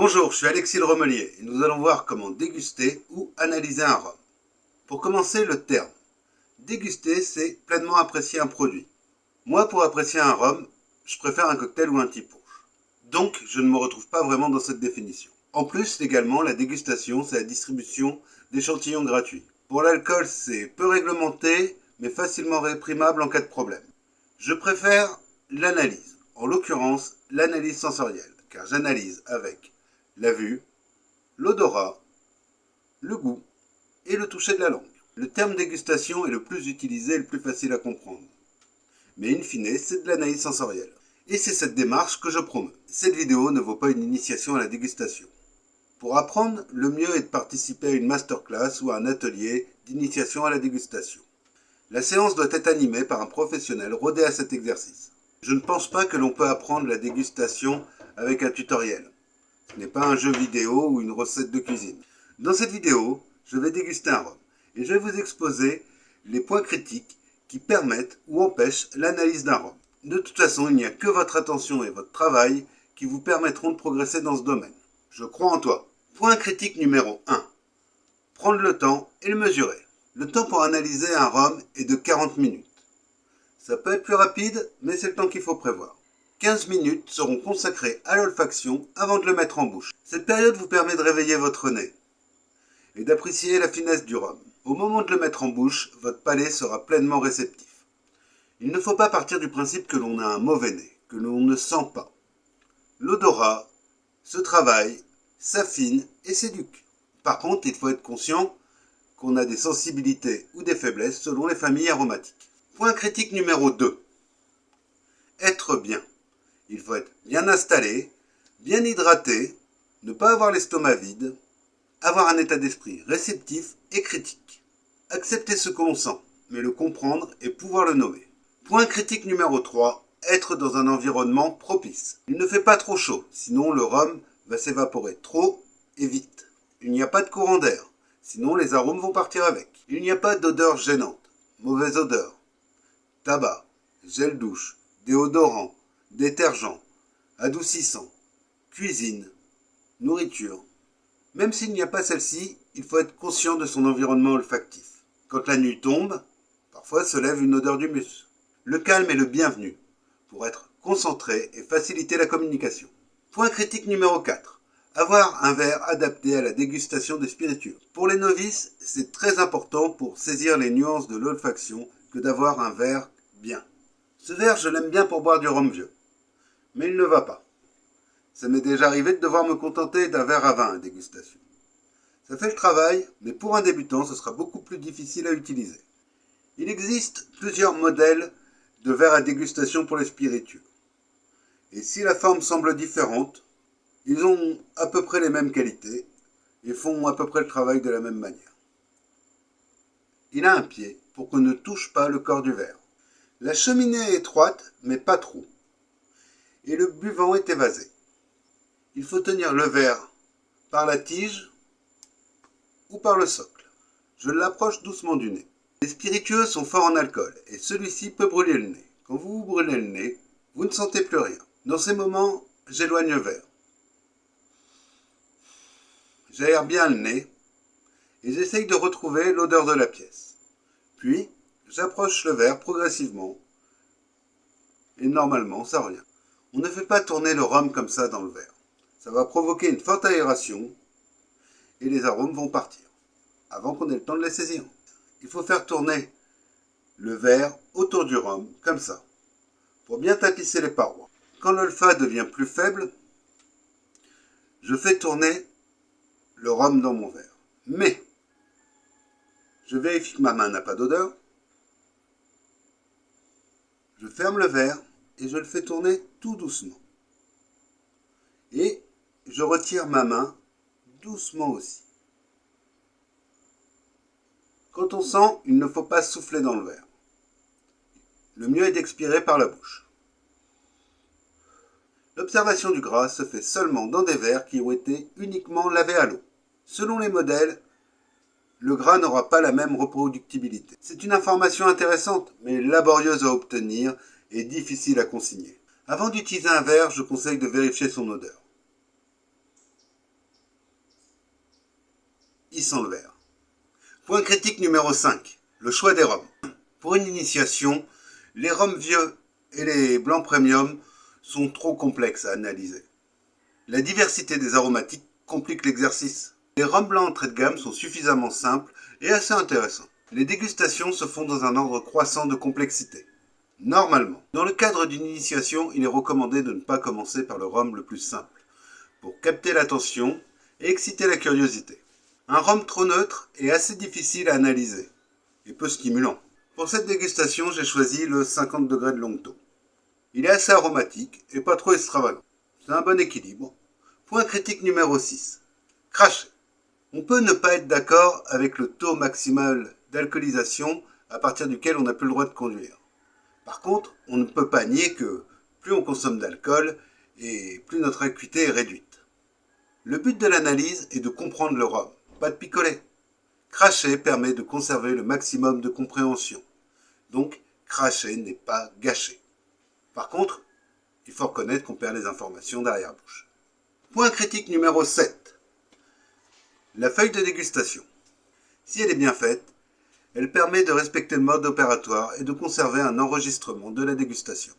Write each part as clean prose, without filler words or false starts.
Bonjour, je suis Alexis le Romelier et nous allons voir comment déguster ou analyser un rhum. Pour commencer, le terme. Déguster, c'est pleinement apprécier un produit. Moi, pour apprécier un rhum, je préfère un cocktail ou un type rouge. Donc, je ne me retrouve pas vraiment dans cette définition. En plus, légalement, la dégustation, c'est la distribution d'échantillons gratuits. Pour l'alcool, c'est peu réglementé, mais facilement réprimable en cas de problème. Je préfère l'analyse, en l'occurrence l'analyse sensorielle, car j'analyse avec la vue, l'odorat, le goût et le toucher de la langue. Le terme dégustation est le plus utilisé et le plus facile à comprendre. Mais in fine, c'est de l'analyse sensorielle. Et c'est cette démarche que je promeux. Cette vidéo ne vaut pas une initiation à la dégustation. Pour apprendre, le mieux est de participer à une masterclass ou à un atelier d'initiation à la dégustation. La séance doit être animée par un professionnel rodé à cet exercice. Je ne pense pas que l'on peut apprendre la dégustation avec un tutoriel. Ce n'est pas un jeu vidéo ou une recette de cuisine. Dans cette vidéo, je vais déguster un rhum et je vais vous exposer les points critiques qui permettent ou empêchent l'analyse d'un rhum. De toute façon, il n'y a que votre attention et votre travail qui vous permettront de progresser dans ce domaine. Je crois en toi. Point critique numéro 1. Prendre le temps et le mesurer. Le temps pour analyser un rhum est de 40 minutes. Ça peut être plus rapide, mais c'est le temps qu'il faut prévoir. 15 minutes seront consacrées à l'olfaction avant de le mettre en bouche. Cette période vous permet de réveiller votre nez et d'apprécier la finesse du rhum. Au moment de le mettre en bouche, votre palais sera pleinement réceptif. Il ne faut pas partir du principe que l'on a un mauvais nez, que l'on ne sent pas. L'odorat se travaille, s'affine et s'éduque. Par contre, il faut être conscient qu'on a des sensibilités ou des faiblesses selon les familles aromatiques. Point critique numéro 2. Être bien. Il faut être bien installé, bien hydraté, ne pas avoir l'estomac vide, avoir un état d'esprit réceptif et critique. Accepter ce que l'on sent, mais le comprendre et pouvoir le nommer. Point critique numéro 3, être dans un environnement propice. Il ne fait pas trop chaud, sinon le rhum va s'évaporer trop et vite. Il n'y a pas de courant d'air, sinon les arômes vont partir avec. Il n'y a pas d'odeur gênante, mauvaise odeur, tabac, gel douche, déodorant, détergent, adoucissant, cuisine, nourriture. Même s'il n'y a pas celle-ci, il faut être conscient de son environnement olfactif. Quand la nuit tombe, parfois se lève une odeur d'humus. Le calme est le bienvenu pour être concentré et faciliter la communication. Point critique numéro 4. Avoir un verre adapté à la dégustation des spiritueux. Pour les novices, c'est très important pour saisir les nuances de l'olfaction que d'avoir un verre bien. Ce verre, je l'aime bien pour boire du rhum vieux. Mais il ne va pas. Ça m'est déjà arrivé de devoir me contenter d'un verre à vin à dégustation. Ça fait le travail, mais pour un débutant, ce sera beaucoup plus difficile à utiliser. Il existe plusieurs modèles de verres à dégustation pour les spiritueux. Et si la forme semble différente, ils ont à peu près les mêmes qualités et font à peu près le travail de la même manière. Il a un pied pour qu'on ne touche pas le corps du verre. La cheminée est étroite, mais pas trop. Et le buvant est évasé. Il faut tenir le verre par la tige ou par le socle. Je l'approche doucement du nez. Les spiritueux sont forts en alcool et celui-ci peut brûler le nez. Quand vous vous brûlez le nez, vous ne sentez plus rien. Dans ces moments, j'éloigne le verre. J'aère bien le nez et j'essaye de retrouver l'odeur de la pièce. Puis, j'approche le verre progressivement et normalement, ça revient. On ne fait pas tourner le rhum comme ça dans le verre. Ça va provoquer une forte aération et les arômes vont partir avant qu'on ait le temps de les saisir. Il faut faire tourner le verre autour du rhum, comme ça, pour bien tapisser les parois. Quand l'olfat devient plus faible, je fais tourner le rhum dans mon verre. Mais, je vérifie que ma main n'a pas d'odeur. Je ferme le verre et je le fais tourner tout doucement. Et je retire ma main doucement aussi. Quand on sent, il ne faut pas souffler dans le verre. Le mieux est d'expirer par la bouche. L'observation du gras se fait seulement dans des verres qui ont été uniquement lavés à l'eau. Selon les modèles, le gras n'aura pas la même reproductibilité. C'est une information intéressante, mais laborieuse à obtenir et difficile à consigner. Avant d'utiliser un verre, je conseille de vérifier son odeur. hissant le verre. Point critique numéro 5, le choix des rhums. Pour une initiation, les rhums vieux et les blancs premium sont trop complexes à analyser. La diversité des aromatiques complique l'exercice. Les rhums blancs entrée de gamme sont suffisamment simples et assez intéressants. Les dégustations se font dans un ordre croissant de complexité. Normalement, dans le cadre d'une initiation, il est recommandé de ne pas commencer par le rhum le plus simple, pour capter l'attention et exciter la curiosité. Un rhum trop neutre est assez difficile à analyser et peu stimulant. Pour cette dégustation, j'ai choisi le 50 degrés de Longto. Il est assez aromatique et pas trop extravagant. C'est un bon équilibre. Point critique numéro 6. Cracher. On peut ne pas être d'accord avec le taux maximal d'alcoolisation à partir duquel on n'a plus le droit de conduire. Par contre, on ne peut pas nier que plus on consomme d'alcool et plus notre acuité est réduite. Le but de l'analyse est de comprendre le rhum, pas de picoler. Cracher permet de conserver le maximum de compréhension. Donc, cracher n'est pas gâcher. Par contre, il faut reconnaître qu'on perd les informations d'arrière-bouche. Point critique numéro 7. La feuille de dégustation. Si elle est bien faite, elle permet de respecter le mode opératoire et de conserver un enregistrement de la dégustation.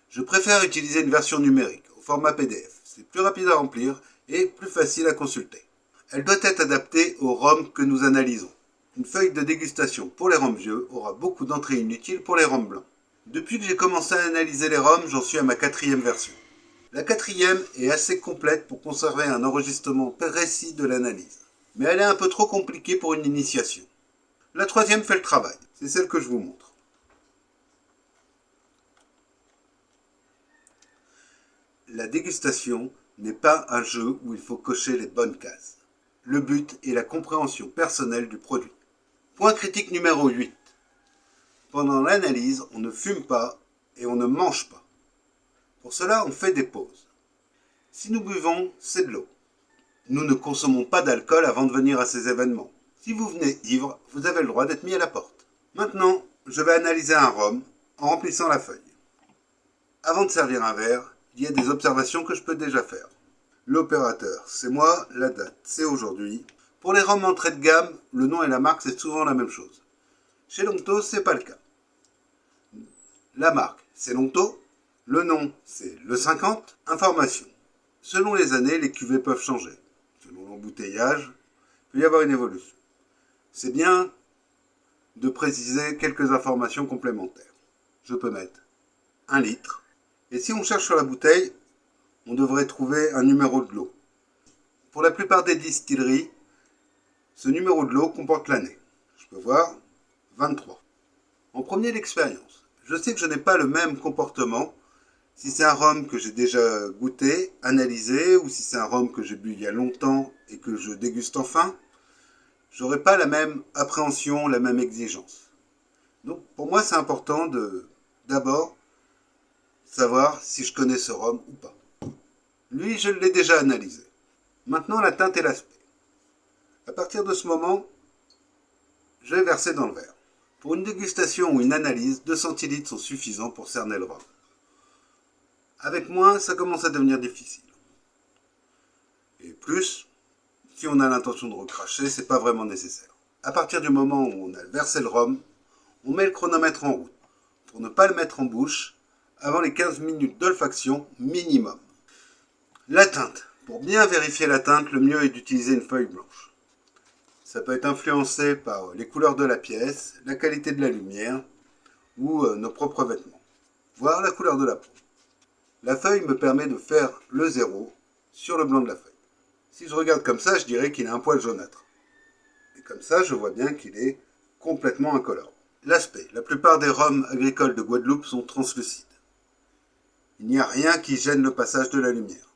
Je préfère utiliser une version numérique, au format PDF. C'est plus rapide à remplir et plus facile à consulter. Elle doit être adaptée au rhum que nous analysons. Une feuille de dégustation pour les rhums vieux aura beaucoup d'entrées inutiles pour les rhums blancs. Depuis que j'ai commencé à analyser les rhums, j'en suis à ma 4e version. La 4e est assez complète pour conserver un enregistrement précis de l'analyse. Mais elle est un peu trop compliquée pour une initiation. La 3e fait le travail. C'est celle que je vous montre. La dégustation n'est pas un jeu où il faut cocher les bonnes cases. Le but est la compréhension personnelle du produit. Point critique numéro 8. Pendant l'analyse, on ne fume pas et on ne mange pas. Pour cela, on fait des pauses. Si nous buvons, c'est de l'eau. Nous ne consommons pas d'alcool avant de venir à ces événements. Si vous venez ivre, vous avez le droit d'être mis à la porte. Maintenant, je vais analyser un rhum en remplissant la feuille. Avant de servir un verre, il y a des observations que je peux déjà faire. L'opérateur, c'est moi, la date, c'est aujourd'hui. Pour les rhums entrée de gamme, le nom et la marque, c'est souvent la même chose. Chez Longto, c'est pas le cas. La marque, c'est Longto. Le nom, c'est le 50. Information. Selon les années, les cuvées peuvent changer. Selon l'embouteillage, il peut y avoir une évolution. C'est bien de préciser quelques informations complémentaires. Je peux mettre 1 litre. Et si on cherche sur la bouteille, on devrait trouver un numéro de lot. Pour la plupart des distilleries, ce numéro de lot comporte l'année. Je peux voir 23. En premier, l'expérience. Je sais que je n'ai pas le même comportement si c'est un rhum que j'ai déjà goûté, analysé, ou si c'est un rhum que j'ai bu il y a longtemps et que je déguste enfin. J'aurai pas la même appréhension, la même exigence. Donc pour moi, c'est important de d'abord savoir si je connais ce rhum ou pas. Lui, je l'ai déjà analysé. Maintenant, la teinte et l'aspect. À partir de ce moment, je vais verser dans le verre. Pour une dégustation ou une analyse, 2 centilitres sont suffisants pour cerner le rhum. Avec moins, ça commence à devenir difficile. Et plus, si on a l'intention de recracher, c'est pas vraiment nécessaire. À partir du moment où on a versé le rhum, on met le chronomètre en route, pour ne pas le mettre en bouche avant les 15 minutes d'olfaction minimum. La teinte. Pour bien vérifier la teinte, le mieux est d'utiliser une feuille blanche. Ça peut être influencé par les couleurs de la pièce, la qualité de la lumière ou nos propres vêtements, voire la couleur de la peau. La feuille me permet de faire le 0 sur le blanc de la feuille. Si je regarde comme ça, je dirais qu'il est un poil jaunâtre. Et comme ça, je vois bien qu'il est complètement incolore. L'aspect. La plupart des rhums agricoles de Guadeloupe sont translucides. Il n'y a rien qui gêne le passage de la lumière.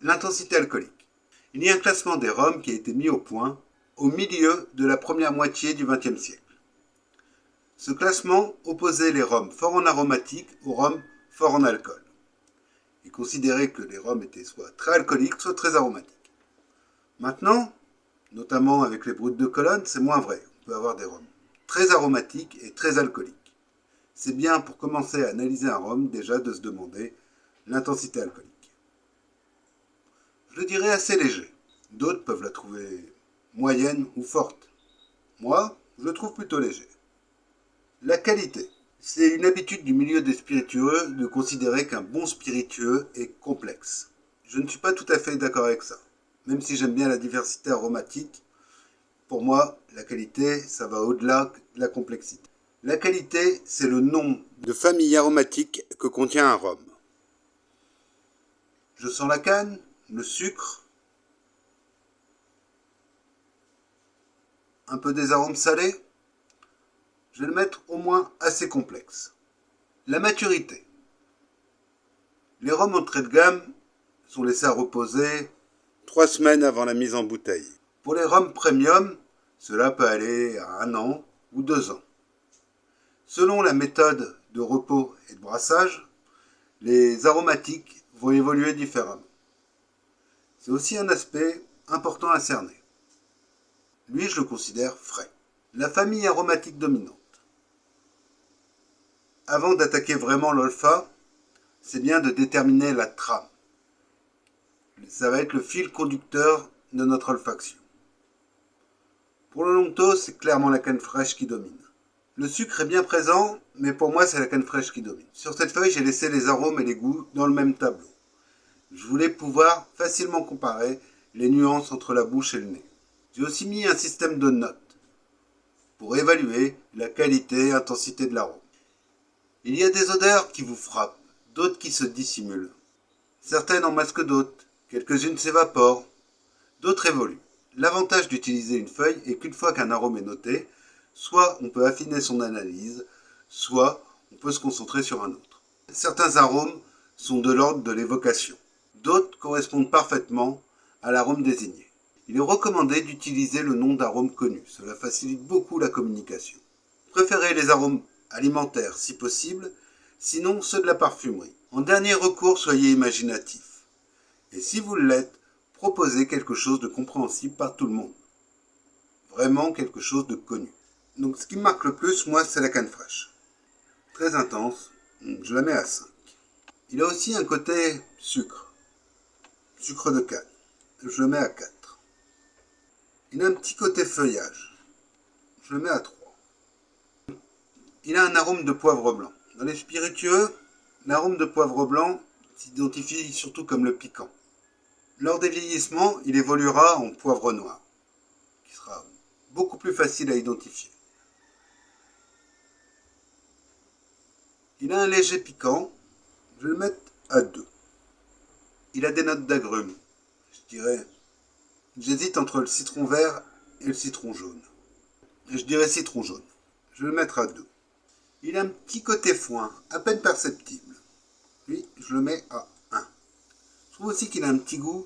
L'intensité alcoolique. Il y a un classement des rhums qui a été mis au point au milieu de la première moitié du XXe siècle. Ce classement opposait les rhums forts en aromatique aux rhums forts en alcool. Il considérait que les rhums étaient soit très alcooliques, soit très aromatiques. Maintenant, notamment avec les brutes de colonne, c'est moins vrai. On peut avoir des rhums très aromatiques et très alcooliques. C'est bien pour commencer à analyser un rhum déjà de se demander l'intensité alcoolique. Je le dirais assez léger. D'autres peuvent la trouver moyenne ou forte. Moi, je le trouve plutôt léger. La qualité. C'est une habitude du milieu des spiritueux de considérer qu'un bon spiritueux est complexe. Je ne suis pas tout à fait d'accord avec ça. Même si j'aime bien la diversité aromatique, pour moi, la qualité, ça va au-delà de la complexité. La qualité, c'est le nombre de familles aromatiques que contient un rhum. Je sens la canne, le sucre, un peu des arômes salés. Je vais le mettre au moins assez complexe. La maturité. Les rhums entrée de gamme sont laissés à reposer 3 semaines avant la mise en bouteille. Pour les rhums premium, cela peut aller à 1 an ou 2 ans. Selon la méthode de repos et de brassage, les aromatiques vont évoluer différemment. C'est aussi un aspect important à cerner. Lui, je le considère frais. La famille aromatique dominante. Avant d'attaquer vraiment l'olfa, c'est bien de déterminer la trame. Ça va être le fil conducteur de notre olfaction. Pour le longto, c'est clairement la canne fraîche qui domine. Le sucre est bien présent, mais pour moi, c'est la canne fraîche qui domine. Sur cette feuille, j'ai laissé les arômes et les goûts dans le même tableau. Je voulais pouvoir facilement comparer les nuances entre la bouche et le nez. J'ai aussi mis un système de notes pour évaluer la qualité et l'intensité de l'arôme. Il y a des odeurs qui vous frappent, d'autres qui se dissimulent. Certaines en masquent d'autres, quelques-unes s'évaporent, d'autres évoluent. L'avantage d'utiliser une feuille est qu'une fois qu'un arôme est noté, soit on peut affiner son analyse, soit on peut se concentrer sur un autre. Certains arômes sont de l'ordre de l'évocation. D'autres correspondent parfaitement à l'arôme désigné. Il est recommandé d'utiliser le nom d'arôme connu. Cela facilite beaucoup la communication. Préférez les arômes alimentaires si possible, sinon ceux de la parfumerie. En dernier recours, soyez imaginatif. Et si vous l'êtes, proposez quelque chose de compréhensible par tout le monde. Vraiment quelque chose de connu. Donc ce qui me marque le plus, moi, c'est la canne fraîche. Très intense, je la mets à 5. Il a aussi un côté sucre. Sucre de canne. Je le mets à 4. Il a un petit côté feuillage. Je le mets à 3. Il a un arôme de poivre blanc. Dans les spiritueux, l'arôme de poivre blanc s'identifie surtout comme le piquant. Lors des vieillissements, il évoluera en poivre noir, qui sera beaucoup plus facile à identifier. Il a un léger piquant, je vais le mettre à 2. Il a des notes d'agrumes, je dirais. J'hésite entre le citron vert et le citron jaune. Et je dirais citron jaune. Je vais le mettre à 2. Il a un petit côté foin, à peine perceptible. Lui, je le mets à 1. Je trouve aussi qu'il a un petit goût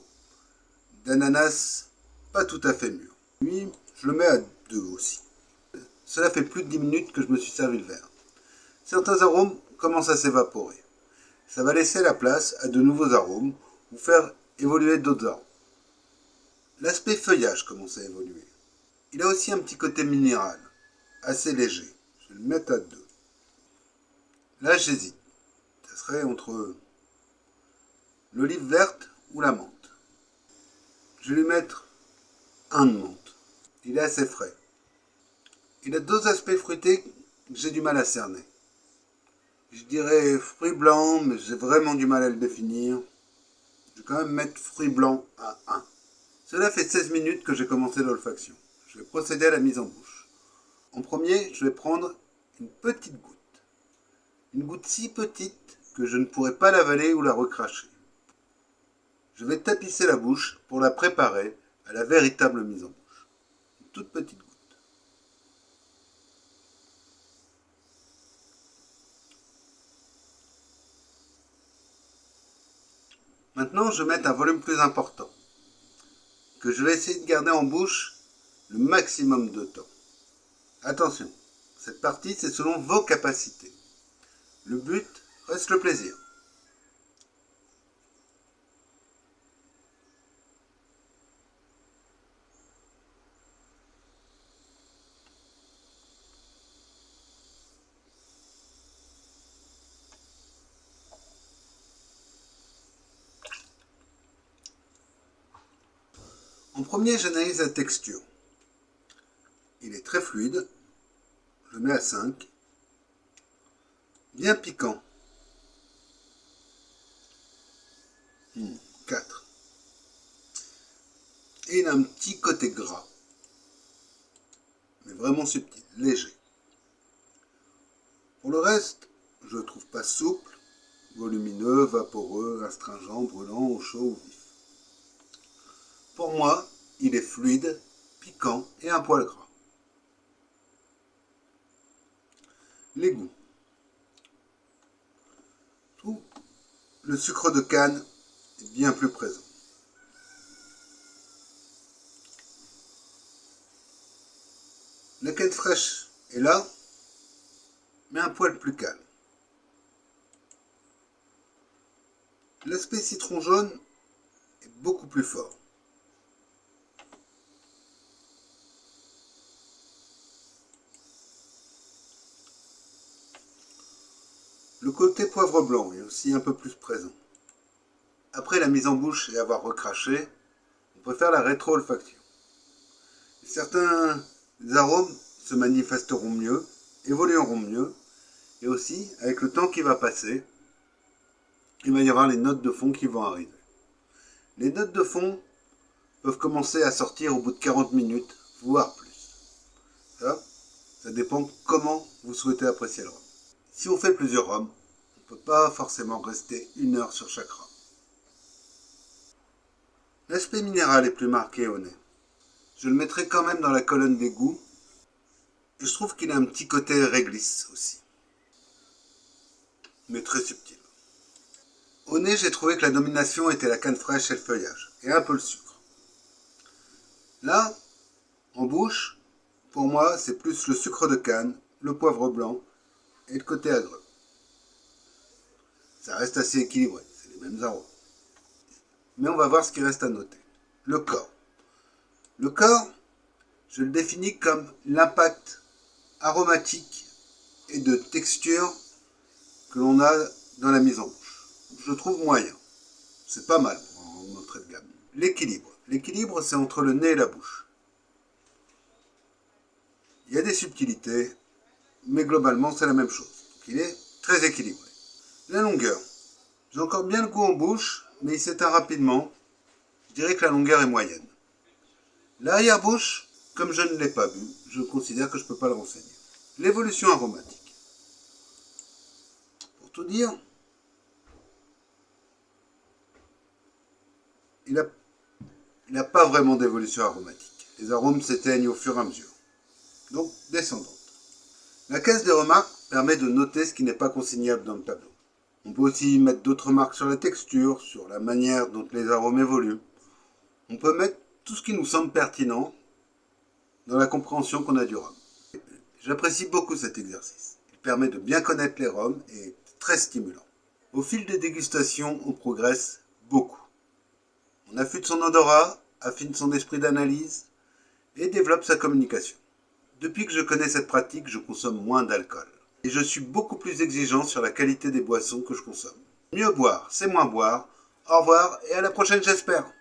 d'ananas pas tout à fait mûr. Lui, je le mets à 2 aussi. Cela fait plus de 10 minutes que je me suis servi le verre. Certains arômes commencent à s'évaporer. Ça va laisser la place à de nouveaux arômes ou faire évoluer d'autres arômes. L'aspect feuillage commence à évoluer. Il a aussi un petit côté minéral, assez léger. Je vais le mettre à 2. Là, j'hésite. Ça serait entre l'olive verte ou la menthe. Je vais lui mettre 1 de menthe. Il est assez frais. Il a 2 aspects fruités que j'ai du mal à cerner. Je dirais fruits blancs, mais j'ai vraiment du mal à le définir. Je vais quand même mettre fruits blancs à 1. Cela fait 16 minutes que j'ai commencé l'olfaction. Je vais procéder à la mise en bouche. En premier, je vais prendre une petite goutte. Une goutte si petite que je ne pourrai pas l'avaler ou la recracher. Je vais tapisser la bouche pour la préparer à la véritable mise en bouche. Une toute petite goutte. Maintenant, je vais mettre un volume plus important, que je vais essayer de garder en bouche le maximum de temps. Attention, cette partie, c'est selon vos capacités. Le but reste le plaisir. En premier, j'analyse la texture. il est très fluide. Je le mets à 5. Bien piquant. 4. Et il a un petit côté gras. Mais vraiment subtil, léger. Pour le reste, je le trouve pas souple, volumineux, vaporeux, astringent, brûlant, ou chaud ou vif. Pour moi, il est fluide, piquant et un poil gras. Les goûts. Tout le sucre de canne est bien plus présent. La canne fraîche est là, mais un poil plus calme. L'aspect citron jaune est beaucoup plus fort. Le côté poivre blanc est aussi un peu plus présent. Après la mise en bouche et avoir recraché, on peut faire la rétro-olfaction. Certains arômes se manifesteront mieux, évolueront mieux, et aussi, avec le temps qui va passer, il va y avoir les notes de fond qui vont arriver. Les notes de fond peuvent commencer à sortir au bout de 40 minutes, voire plus. Ça dépend comment vous souhaitez apprécier le rhum. Si on fait plusieurs rhums, on ne peut pas forcément rester 1 heure sur chaque rhum. L'aspect minéral est plus marqué au nez. Je le mettrai quand même dans la colonne des goûts. Et je trouve qu'il a un petit côté réglisse aussi. Mais très subtil. Au nez, j'ai trouvé que la domination était la canne fraîche et le feuillage. Et un peu le sucre. Là, en bouche, pour moi, c'est plus le sucre de canne, le poivre blanc et le côté agreux. Ça reste assez équilibré, c'est les mêmes arômes. Mais on va voir ce qui reste à noter. Le corps. Le corps, je le définis comme l'impact aromatique et de texture que l'on a dans la mise en bouche. Je le trouve moyen. C'est pas mal en entrée de gamme. L'équilibre. L'équilibre, c'est entre le nez et la bouche. Il y a des subtilités, mais globalement, c'est la même chose. Donc, il est très équilibré. La longueur. J'ai encore bien le goût en bouche, mais il s'éteint rapidement. Je dirais que la longueur est moyenne. L'arrière-bouche, comme je ne l'ai pas bu, je considère que je ne peux pas le renseigner. L'évolution aromatique. Pour tout dire, il n'a pas vraiment d'évolution aromatique. Les arômes s'éteignent au fur et à mesure. Donc, descendante. La case des remarques permet de noter ce qui n'est pas consignable dans le tableau. On peut aussi mettre d'autres remarques sur la texture, sur la manière dont les arômes évoluent. On peut mettre tout ce qui nous semble pertinent dans la compréhension qu'on a du rhum. J'apprécie beaucoup cet exercice. Il permet de bien connaître les rhums et est très stimulant. Au fil des dégustations, on progresse beaucoup. On affûte son odorat, affine son esprit d'analyse et développe sa communication. Depuis que je connais cette pratique, je consomme moins d'alcool. Et je suis beaucoup plus exigeant sur la qualité des boissons que je consomme. Mieux boire, c'est moins boire. Au revoir et à la prochaine, j'espère.